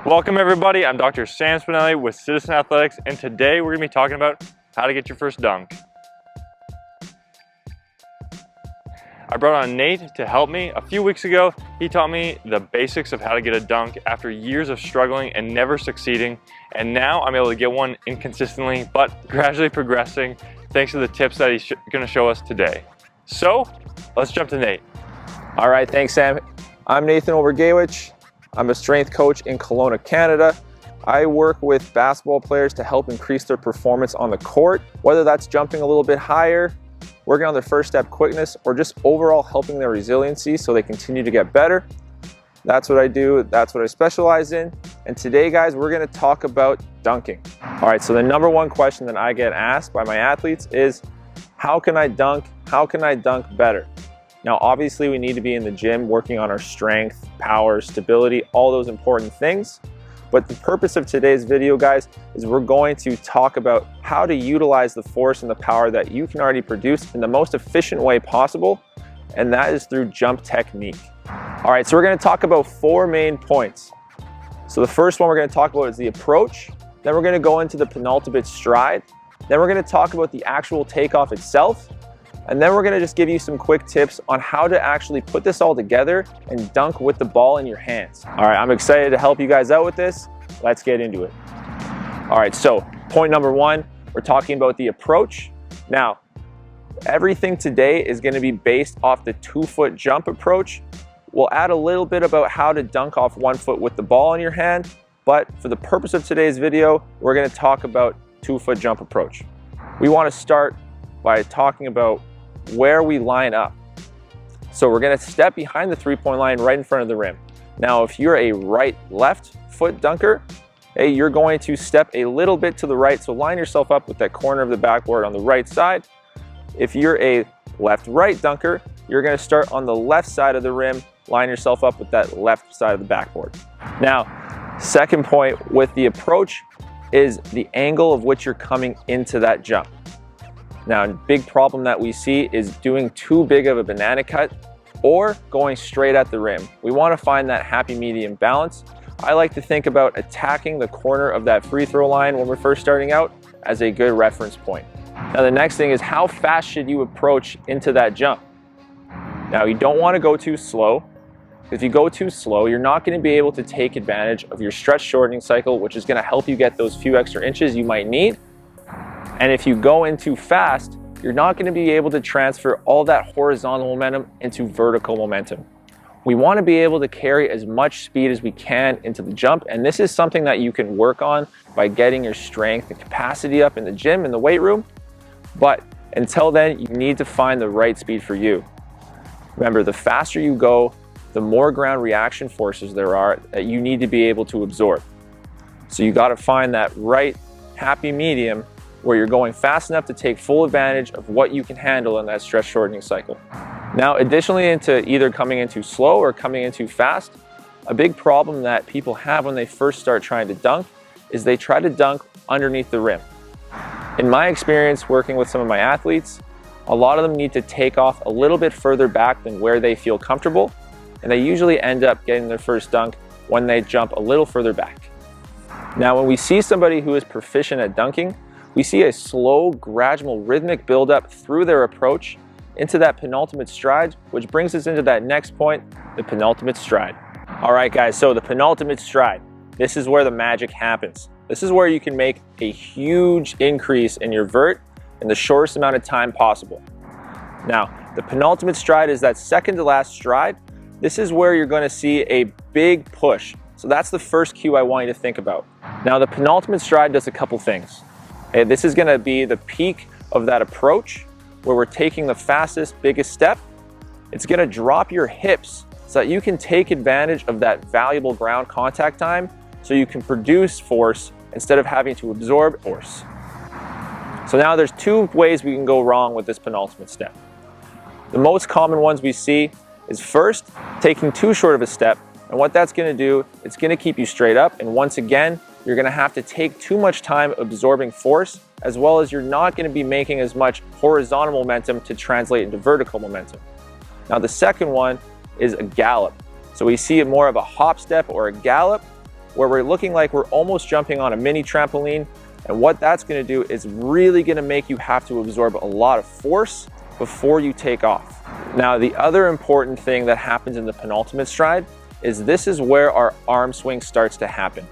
Welcome everybody, I'm Dr. Sam Spinelli with Citizen Athletics, and today we're going to be talking about how to get your first dunk. I brought on Nate to help me. A few weeks ago, he taught me the basics of how to get a dunk after years of struggling and never succeeding, and now I'm able to get one inconsistently but gradually progressing thanks to the tips that he's going to show us today. So, let's jump to Nate. All right, thanks Sam. I'm Nathan Obergewicz. I'm a strength coach in Kelowna, Canada. I work with basketball players to help increase their performance on the court, whether that's jumping a little bit higher, working on their first step quickness, or just overall helping their resiliency so they continue to get better. That's what I do, that's what I specialize in. And today, guys, we're gonna talk about dunking. All right, so the number one question that I get asked by my athletes is, how can I dunk? How can I dunk better? Now, obviously, we need to be in the gym working on our strength, power, stability, all those important things. But the purpose of today's video, guys, is we're going to talk about how to utilize the force and the power that you can already produce in the most efficient way possible, and that is through jump technique. All right, so we're gonna talk about 4 main points. So the first one we're gonna talk about is the approach, then we're gonna go into the penultimate stride, then we're gonna talk about the actual takeoff itself, and then we're gonna just give you some quick tips on how to actually put this all together and dunk with the ball in your hands. All right, I'm excited to help you guys out with this. Let's get into it. All right, so point number 1, we're talking about the approach. Now, everything today is gonna be based off the 2-foot jump approach. We'll add a little bit about how to dunk off 1 foot with the ball in your hand, but for the purpose of today's video, we're gonna talk about 2-foot jump approach. We wanna start by talking about where we line up. So we're gonna step behind the 3-point line right in front of the rim. Now, if you're a right-left foot dunker, hey, you're going to step a little bit to the right, so line yourself up with that corner of the backboard on the right side. If you're a left-right dunker, you're gonna start on the left side of the rim, line yourself up with that left side of the backboard. Now, second point with the approach is the angle of which you're coming into that jump. Now, a big problem that we see is doing too big of a banana cut or going straight at the rim. We want to find that happy medium balance. I like to think about attacking the corner of that free throw line when we're first starting out as a good reference point. Now, the next thing is, how fast should you approach into that jump? Now, you don't want to go too slow. If you go too slow, you're not going to be able to take advantage of your stretch shortening cycle, which is going to help you get those few extra inches you might need. And if you go in too fast, you're not going to be able to transfer all that horizontal momentum into vertical momentum. We want to be able to carry as much speed as we can into the jump, and this is something that you can work on by getting your strength and capacity up in the gym, in the weight room. But until then, you need to find the right speed for you. Remember, the faster you go, the more ground reaction forces there are that you need to be able to absorb. So you got to find that right happy medium where you're going fast enough to take full advantage of what you can handle in that stretch shortening cycle. Now, additionally, into either coming in too slow or coming in too fast, a big problem that people have when they first start trying to dunk is they try to dunk underneath the rim. In my experience working with some of my athletes, a lot of them need to take off a little bit further back than where they feel comfortable, and they usually end up getting their first dunk when they jump a little further back. Now, when we see somebody who is proficient at dunking, we see a slow, gradual, rhythmic buildup through their approach into that penultimate stride, which brings us into that next point, the penultimate stride. All right, guys, so the penultimate stride, this is where the magic happens. This is where you can make a huge increase in your vert in the shortest amount of time possible. Now, the penultimate stride is that second to last stride. This is where you're gonna see a big push. So that's the first cue I want you to think about. Now, the penultimate stride does a couple things. This is going to be the peak of that approach where we're taking the fastest, biggest step. It's going to drop your hips so that you can take advantage of that valuable ground contact time so you can produce force instead of having to absorb force. So now there's 2 ways we can go wrong with this penultimate step. The most common ones we see is first, taking too short of a step, and what that's going to do, it's going to keep you straight up, and once again, you're going to have to take too much time absorbing force, as well as you're not going to be making as much horizontal momentum to translate into vertical momentum. Now, the second one is a gallop. So we see more of a hop step or a gallop. where we're looking like we're almost jumping on a mini trampoline. And what that's gonna do is really gonna make you have to absorb a lot of force before you take off. Now, the other important thing that happens in the penultimate stride is this is where our arm swing starts to happen.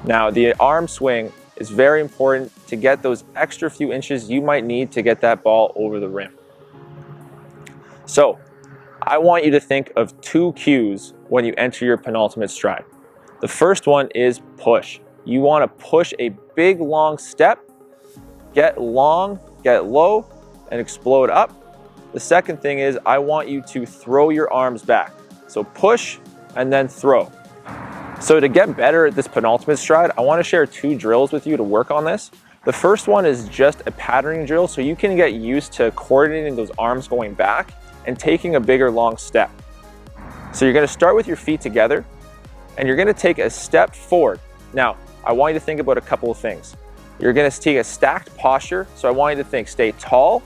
Now, the arm swing is very important to get those extra few inches you might need to get that ball over the rim. So, I want you to think of two cues when you enter your penultimate stride. The first one is push. You want to push a big long step, get long, get low, and explode up. The second thing is I want you to throw your arms back. So push and then throw. So to get better at this penultimate stride, I want to share two drills with you to work on this. The first one is just a patterning drill so you can get used to coordinating those arms going back and taking a bigger long step. So you're going to start with your feet together and you're going to take a step forward. Now, I want you to think about a couple of things. You're going to take a stacked posture. So I want you to think, stay tall.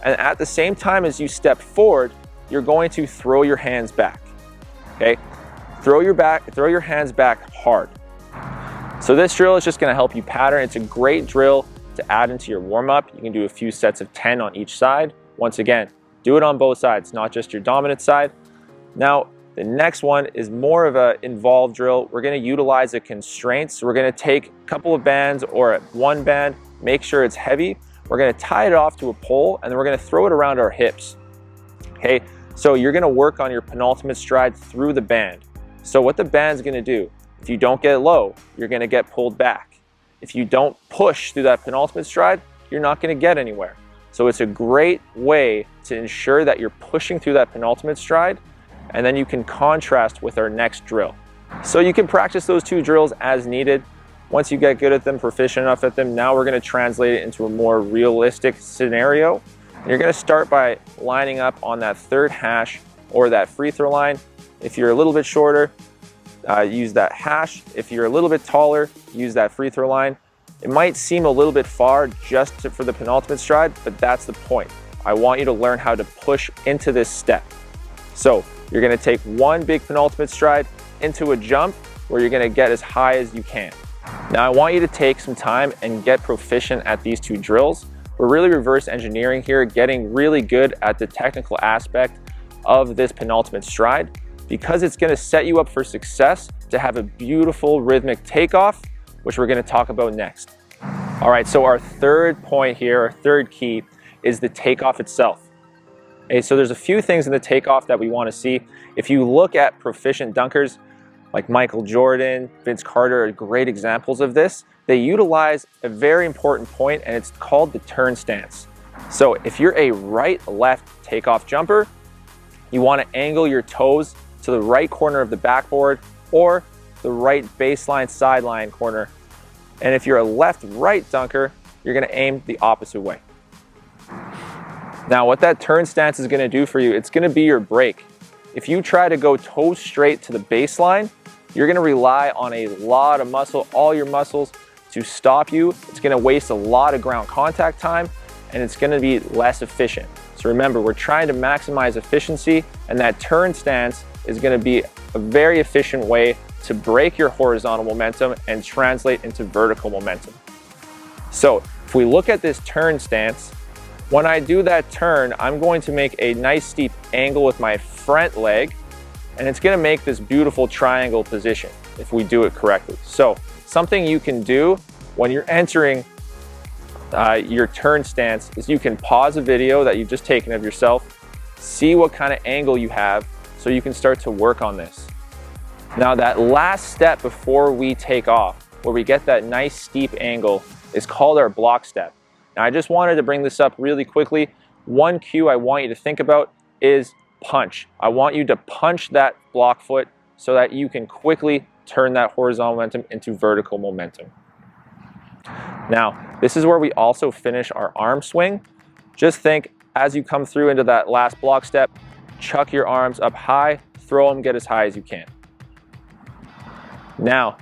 And at the same time as you step forward, you're going to throw your hands back. Okay? Throw your hands back hard. So this drill is just going to help you pattern. It's a great drill to add into your warm-up. You can do a few sets of 10 on each side. Once again, do it on both sides, not just your dominant side. Now, the next one is more of an involved drill. We're going to utilize a constraint. So we're going to take a couple of bands or one band, make sure it's heavy. We're going to tie it off to a pole and then we're going to throw it around our hips. Okay, so you're going to work on your penultimate stride through the band. So what the band's going to do, if you don't get low, you're going to get pulled back. If you don't push through that penultimate stride, you're not going to get anywhere. So it's a great way to ensure that you're pushing through that penultimate stride, and then you can contrast with our next drill. So you can practice those two drills as needed. Once you get good at them, proficient enough at them, now we're going to translate it into a more realistic scenario. And you're going to start by lining up on that third hash or that free throw line. If you're a little bit shorter, use that hash. If you're a little bit taller, use that free throw line. It might seem a little bit far just for the penultimate stride, but that's the point. I want you to learn how to push into this step. So you're going to take one big penultimate stride into a jump where you're going to get as high as you can. Now I want you to take some time and get proficient at these two drills. We're really reverse engineering here, getting really good at the technical aspect of this penultimate stride, because it's going to set you up for success to have a beautiful rhythmic takeoff, which we're going to talk about next. All right, so our third point here, our third key, is the takeoff itself. Okay, so there's a few things in the takeoff that we want to see. If you look at proficient dunkers like Michael Jordan, Vince Carter are great examples of this. They utilize a very important point, and it's called the turn stance. So if you're a right-left takeoff jumper, you want to angle your toes to the right corner of the backboard or the right baseline sideline corner. And if you're a left-right dunker, you're going to aim the opposite way. Now, what that turn stance is going to do for you, it's going to be your brake. If you try to go toes straight to the baseline, you're going to rely on a lot of muscle, all your muscles, to stop you. It's going to waste a lot of ground contact time, and it's going to be less efficient. So remember, we're trying to maximize efficiency, and that turn stance is going to be a very efficient way to break your horizontal momentum and translate into vertical momentum. So if we look at this turn stance, when I do that turn, I'm going to make a nice steep angle with my front leg, and it's going to make this beautiful triangle position if we do it correctly. So something you can do when you're entering your turn stance is you can pause a video that you've just taken of yourself, see what kind of angle you have, so you can start to work on this. Now that last step before we take off, where we get that nice steep angle, is called our block step. Now I just wanted to bring this up really quickly. One cue I want you to think about is punch. I want you to punch that block foot so that you can quickly turn that horizontal momentum into vertical momentum. Now, this is where we also finish our arm swing. Just think, as you come through into that last block step, chuck your arms up high, throw them, get as high as you can. Now,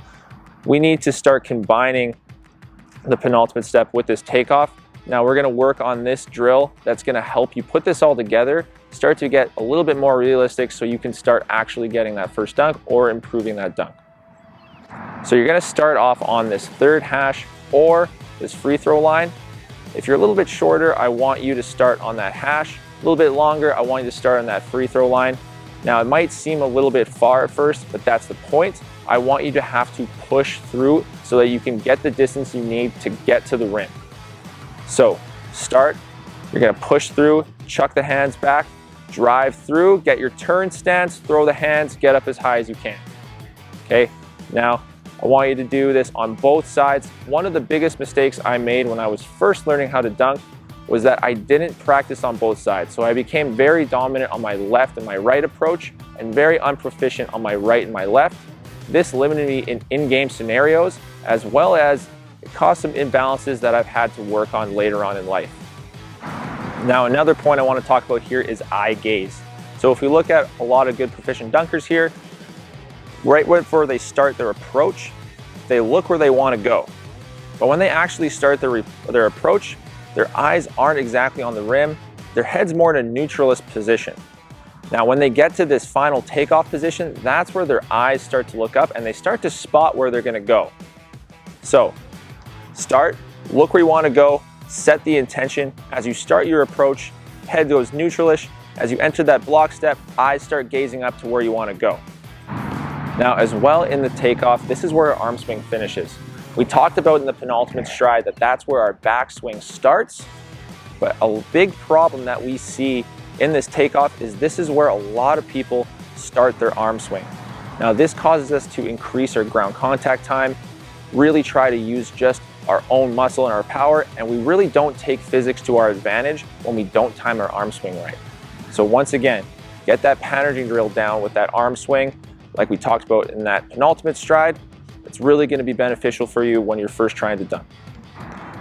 we need to start combining the penultimate step with this takeoff. Now we're going to work on this drill that's going to help you put this all together, start to get a little bit more realistic so you can start actually getting that first dunk or improving that dunk. So you're gonna start off on this third hash or this free throw line. If you're a little bit shorter, I want you to start on that hash. A little bit longer, I want you to start on that free throw line. Now it might seem a little bit far at first, but that's the point. I want you to have to push through so that you can get the distance you need to get to the rim. So start, you're gonna push through, chuck the hands back, drive through, get your turn stance, throw the hands, get up as high as you can. Okay, now I want you to do this on both sides. One of the biggest mistakes I made when I was first learning how to dunk was that I didn't practice on both sides. So I became very dominant on my left and my right approach and very unproficient on my right and my left. This limited me in in-game scenarios, as well as it caused some imbalances that I've had to work on later on in life. Now, another point I want to talk about here is eye gaze. So if we look at a lot of good proficient dunkers here, right before they start their approach, they look where they want to go. But when they actually start their approach, their eyes aren't exactly on the rim, their head's more in a neutralist position. Now, when they get to this final takeoff position, that's where their eyes start to look up and they start to spot where they're gonna go. So, start, look where you wanna go, set the intention. As you start your approach, head goes neutralish. As you enter that block step, eyes start gazing up to where you wanna go. Now, as well in the takeoff, this is where our arm swing finishes. We talked about in the penultimate stride that that's where our backswing starts, but a big problem that we see in this takeoff is this is where a lot of people start their arm swing. Now, this causes us to increase our ground contact time, really try to use just our own muscle and our power, and we really don't take physics to our advantage when we don't time our arm swing right. So once again, get that pattern drill down with that arm swing, like we talked about in that penultimate stride. It's really going to be beneficial for you when you're first trying to dunk.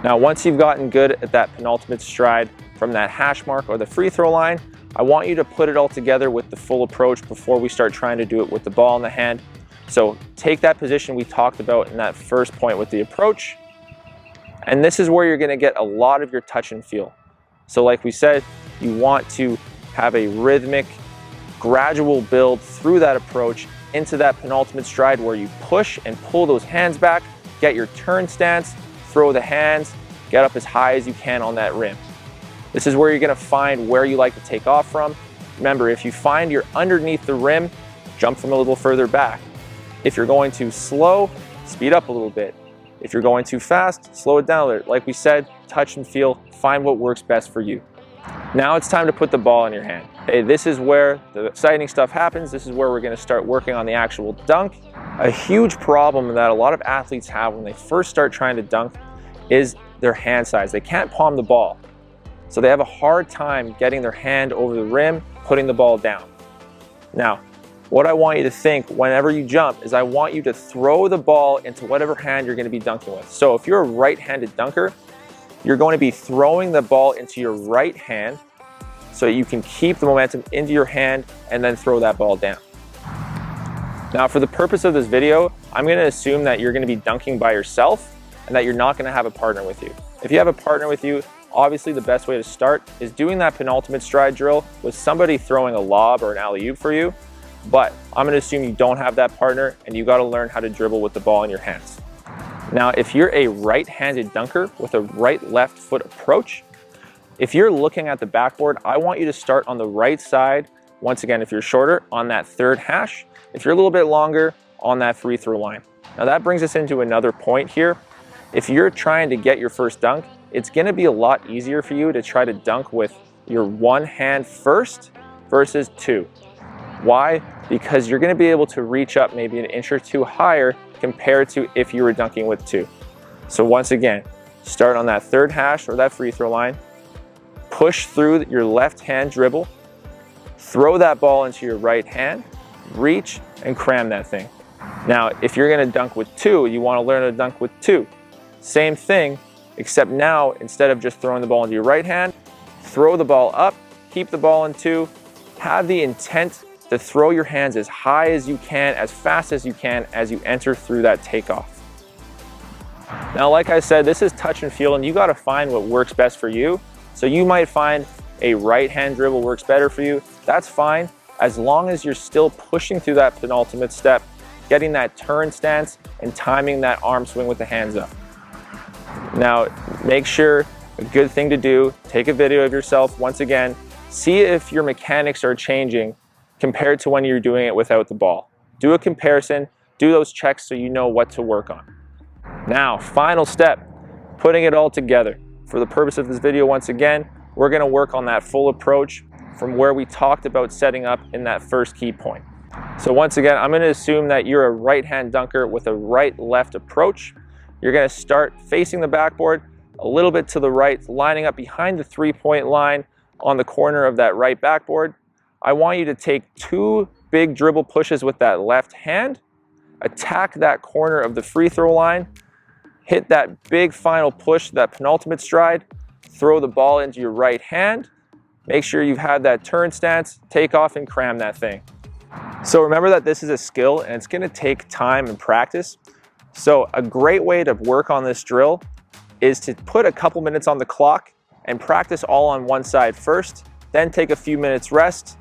Now, once you've gotten good at that penultimate stride from that hash mark or the free throw line, I want you to put it all together with the full approach before we start trying to do it with the ball in the hand. So take that position we talked about in that first point with the approach, and this is where you're going to get a lot of your touch and feel. So like we said, you want to have a rhythmic, gradual build through that approach into that penultimate stride where you push and pull those hands back, get your turn stance, throw the hands, get up as high as you can on that rim. This is where you're gonna find where you like to take off from. Remember, if you find you're underneath the rim, jump from a little further back. If you're going too slow, speed up a little bit. If you're going too fast, slow it down a little. Like we said, touch and feel, find what works best for you. Now it's time to put the ball in your hand. Okay, this is where the exciting stuff happens. This is where we're gonna start working on the actual dunk. A huge problem that a lot of athletes have when they first start trying to dunk is their hand size. They can't palm the ball. So they have a hard time getting their hand over the rim, putting the ball down. Now, what I want you to think whenever you jump is I want you to throw the ball into whatever hand you're gonna be dunking with. So if you're a right-handed dunker, you're going to be throwing the ball into your right hand so you can keep the momentum into your hand and then throw that ball down. Now, for the purpose of this video, I'm going to assume that you're going to be dunking by yourself and that you're not going to have a partner with you. If you have a partner with you, obviously the best way to start is doing that penultimate stride drill with somebody throwing a lob or an alley-oop for you. But I'm going to assume you don't have that partner and you got to learn how to dribble with the ball in your hands. Now, if you're a right-handed dunker with a right-left foot approach, if you're looking at the backboard, I want you to start on the right side. Once again, if you're shorter, on that third hash. If you're a little bit longer, on that free throw line. Now that brings us into another point here. If you're trying to get your first dunk, it's gonna be a lot easier for you to try to dunk with your one hand first versus two. Why? Because you're gonna be able to reach up maybe an inch or two higher compared to if you were dunking with two. So once again, start on that third hash or that free throw line, push through your left hand dribble, throw that ball into your right hand, reach and cram that thing. Now, if you're gonna dunk with two, you wanna learn to dunk with two. Same thing, except now, instead of just throwing the ball into your right hand, throw the ball up, keep the ball in two, have the intent to throw your hands as high as you can, as fast as you can, as you enter through that takeoff. Now, like I said, this is touch and feel, and you gotta find what works best for you. So you might find a right hand dribble works better for you. That's fine, as long as you're still pushing through that penultimate step getting that turn stance and timing that arm swing with the hands up. Now, make sure, a good thing to do, take a video of yourself once again, see if your mechanics are changing compared to when you're doing it without the ball. Do a comparison, do those checks so you know what to work on. Now, final step, putting it all together. For the purpose of this video, once again, we're gonna work on that full approach from where we talked about setting up in that first key point. So once again, I'm gonna assume that you're a right-hand dunker with a right-left approach. You're gonna start facing the backboard a little bit to the right, lining up behind the 3-point line on the corner of that right backboard. I want you to take 2 big dribble pushes with that left hand, attack that corner of the free throw line, hit that big final push, that penultimate stride, throw the ball into your right hand, make sure you've had that turn stance, take off and cram that thing. So remember that this is a skill and it's gonna take time and practice. So a great way to work on this drill is to put a couple minutes on the clock and practice all on one side first, then take a few minutes rest,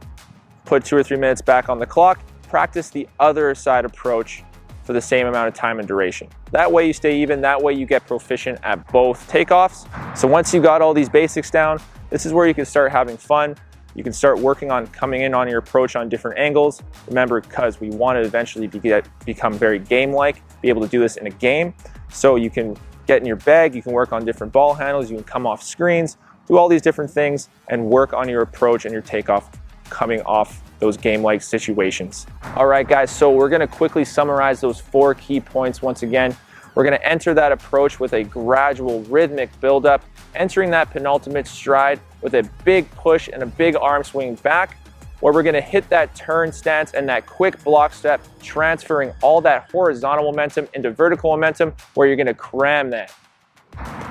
put 2 or 3 minutes back on the clock, practice the other side approach for the same amount of time and duration. That way you stay even, that way you get proficient at both takeoffs. So once you got all these basics down, this is where you can start having fun. You can start working on coming in on your approach on different angles. Remember, because we want to eventually become very game-like, be able to do this in a game. So you can get in your bag, you can work on different ball handles, you can come off screens, do all these different things and work on your approach and your takeoff coming off those game-like situations. All right, guys, so we're gonna quickly summarize those 4 key points once again. We're gonna enter that approach with a gradual rhythmic buildup, entering that penultimate stride with a big push and a big arm swing back, where we're gonna hit that turn stance and that quick block step, transferring all that horizontal momentum into vertical momentum, where you're gonna cram that.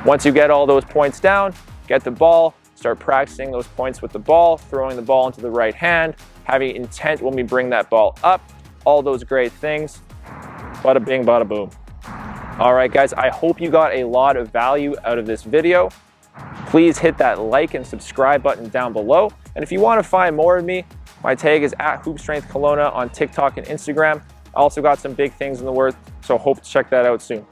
Once you get all those points down, get the ball, start practicing those points with the ball, throwing the ball into the right hand, having intent when we bring that ball up, all those great things. Bada bing, bada boom. All right, guys, I hope you got a lot of value out of this video. Please hit that like and subscribe button down below. And if you want to find more of me, my tag is @HoopStrengthKelowna on TikTok and Instagram. I also got some big things in the works, so hope to check that out soon.